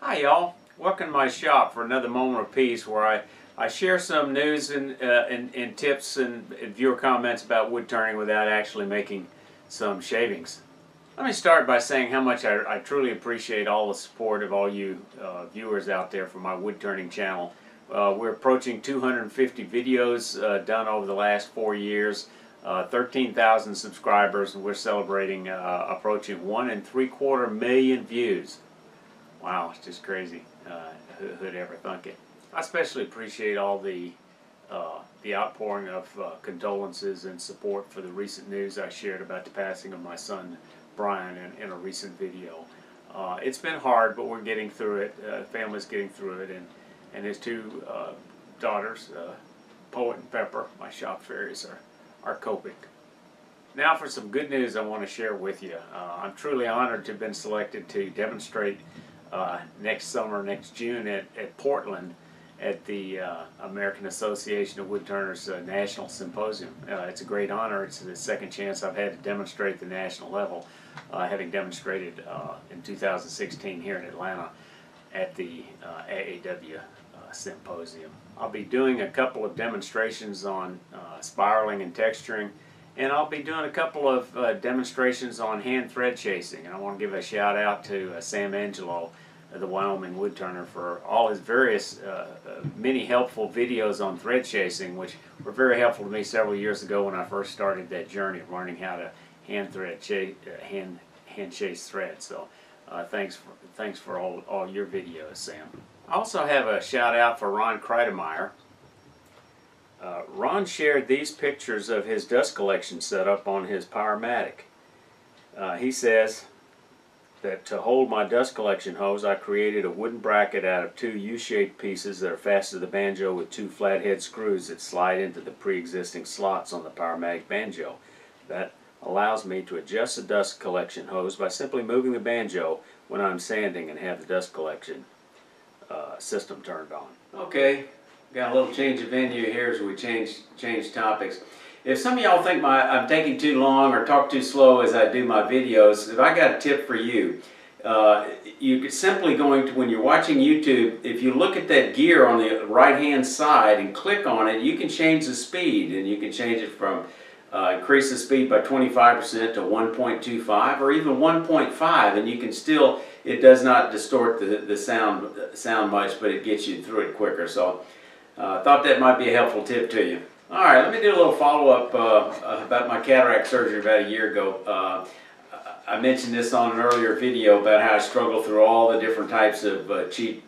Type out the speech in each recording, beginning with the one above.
Hi y'all, welcome to my shop for another moment of peace where I share some news and tips and viewer comments about wood turning without actually making some shavings. Let me start by saying how much I truly appreciate all the support of all you viewers out there for my wood turning channel. We're approaching 250 videos done over the last 4 years, 13,000 subscribers, and we're celebrating approaching 1.75 million views. Wow, it's just crazy. Who'd ever thunk it? I especially appreciate all the outpouring of condolences and support for the recent news I shared about the passing of my son Brian in a recent video. It's been hard, but we're getting through it. The family's getting through it, and his two daughters, Poet and Pepper, my shop fairies, are coping. Now for some good news I want to share with you. I'm truly honored to have been selected to demonstrate next summer, next June at Portland at the American Association of Woodturners National Symposium. It's a great honor. It's the second chance I've had to demonstrate at the national level, having demonstrated in 2016 here in Atlanta at the AAW Symposium. I'll be doing a couple of demonstrations on spiraling and texturing, and I'll be doing a couple of demonstrations on hand thread chasing. And I want to give a shout out to Sam Angelo, the Wyoming woodturner, for all his various many helpful videos on thread chasing, which were very helpful to me several years ago when I first started that journey of learning how to hand chase thread. So thanks for all your videos, Sam. I also have a shout out for Ron Kreidemeyer. Ron shared these pictures of his dust collection setup on his Powermatic. He says that to hold my dust collection hose, I created a wooden bracket out of two U-shaped pieces that are fastened to the banjo with two flathead screws that slide into the pre-existing slots on the Powermatic banjo. That allows me to adjust the dust collection hose by simply moving the banjo when I'm sanding and have the dust collection system turned on. Okay. Got a little change of venue here as we change topics. If some of y'all think I'm taking too long or talk too slow as I do my videos, if I got a tip for you, you could simply when you're watching YouTube, if you look at that gear on the right hand side and click on it, you can change the speed, and you can change it from increase the speed by 25% to 1.25 or even 1.5, and you can still, it does not distort the sound much, but it gets you through it quicker. So I thought that might be a helpful tip to you. All right, let me do a little follow-up about my cataract surgery about a year ago. I mentioned this on an earlier video about how I struggled through all the different types of cheap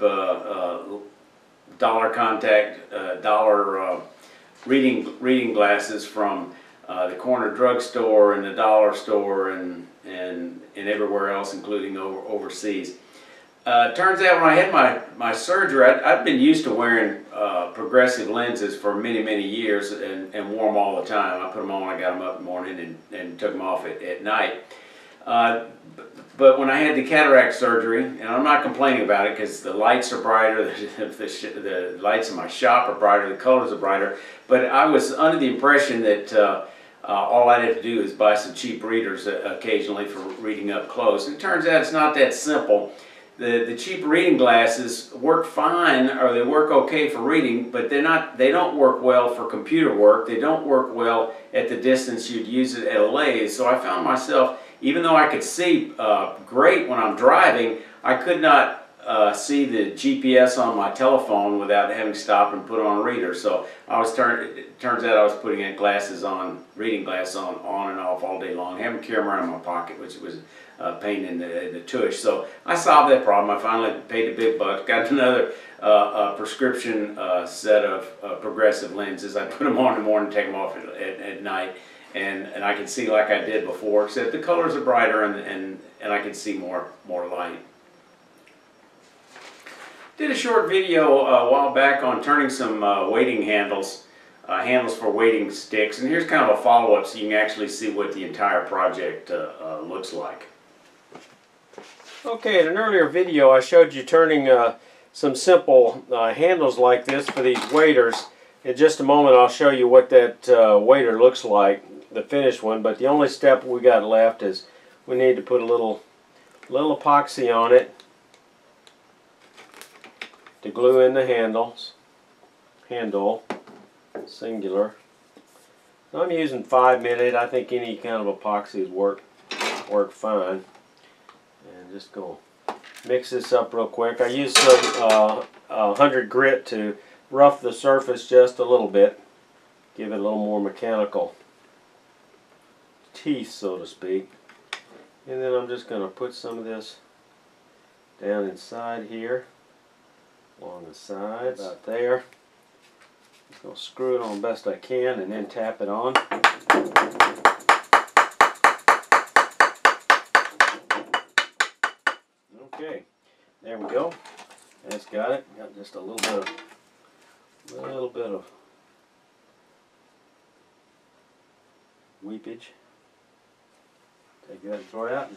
dollar reading glasses from the corner drugstore and the dollar store and everywhere else, including overseas. Turns out when I had my surgery, I'd been used to wearing progressive lenses for many years and wore them all the time. I put them on when I got them up in the morning and took them off at night. But when I had the cataract surgery, and I'm not complaining about it because the lights are brighter, the lights in my shop are brighter, the colors are brighter, but I was under the impression that all I had to do is buy some cheap readers occasionally for reading up close. And it turns out it's not that simple. The cheap reading glasses work fine, or they work okay for reading, but they don't work well for computer work. They don't work well at the distance you'd use it at a lathe. So I found myself, even though I could see great when I'm driving, I could not see the GPS on my telephone without having to stop and put on a reader. So it turns out I was putting reading glasses on and off all day long, having to carry them around in my pocket, which was a pain in the tush. So I solved that problem. I finally paid the big bucks, got another prescription set of progressive lenses. I put them on in the morning, take them off at night, and I can see like I did before, except the colors are brighter and I can see more light. Did a short video a while back on turning some weighting handles for weighting sticks, and here's kind of a follow-up so you can actually see what the entire project looks like. Okay, in an earlier video I showed you turning some simple handles like this for these waders. In just a moment I'll show you what that wader looks like, the finished one, but the only step we got left is we need to put a little epoxy on it. to glue in the handle, singular. I'm using 5-minute. I think any kind of epoxies work fine. And just go mix this up real quick. I use some 100 grit to rough the surface just a little bit, give it a little more mechanical teeth, so to speak. And then I'm just going to put some of this down inside here, along the sides, about there. Just going to screw it on best I can and then tap it on. Okay, there we go. That's got it. Got just a little bit of weepage. Take that and throw it out.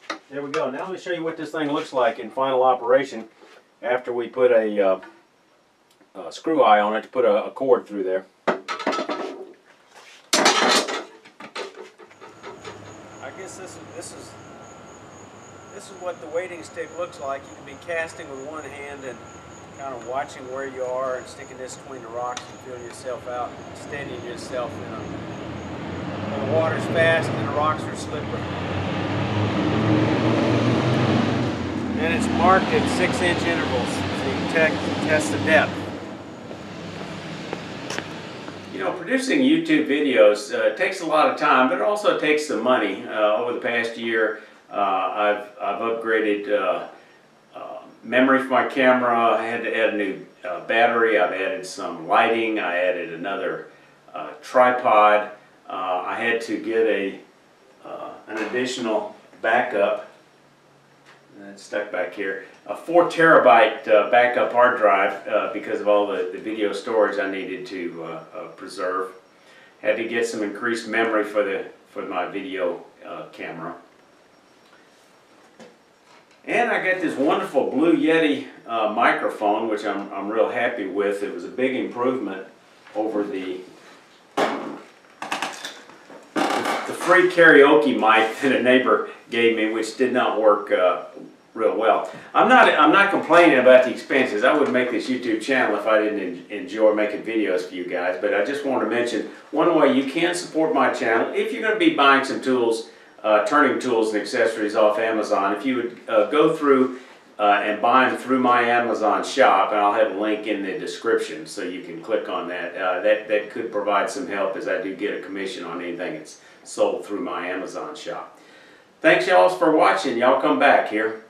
And there we go. Now let me show you what this thing looks like in final operation after we put a screw eye on it to put a cord through there. I guess this is what the weighting stick looks like. You can be casting with one hand and kind of watching where you are and sticking this between the rocks and feeling yourself out, steadying yourself when the water's fast and the rocks are slippery. And it's marked at 6-inch intervals, so you can test the depth. You know, producing YouTube videos takes a lot of time, but it also takes some money. Over the past year, I've upgraded memory for my camera. I had to add a new battery. I've added some lighting. I added another tripod. I had to get an additional backup. It's stuck back here. A 4 terabyte backup hard drive because of all the video storage I needed to preserve. Had to get some increased memory for my video camera. And I got this wonderful Blue Yeti microphone, which I'm real happy with. It was a big improvement over the free karaoke mic that a neighbor gave me, which did not work real well. I'm not complaining about the expenses. I wouldn't make this YouTube channel if I didn't enjoy making videos for you guys. But I just want to mention one way you can support my channel if you're going to be buying some tools, turning tools and accessories off Amazon. If you would go through and buy them through my Amazon shop, and I'll have a link in the description so you can click on that. That could provide some help, as I do get a commission on anything that's sold through my Amazon shop. Thanks y'all for watching. Y'all come back here.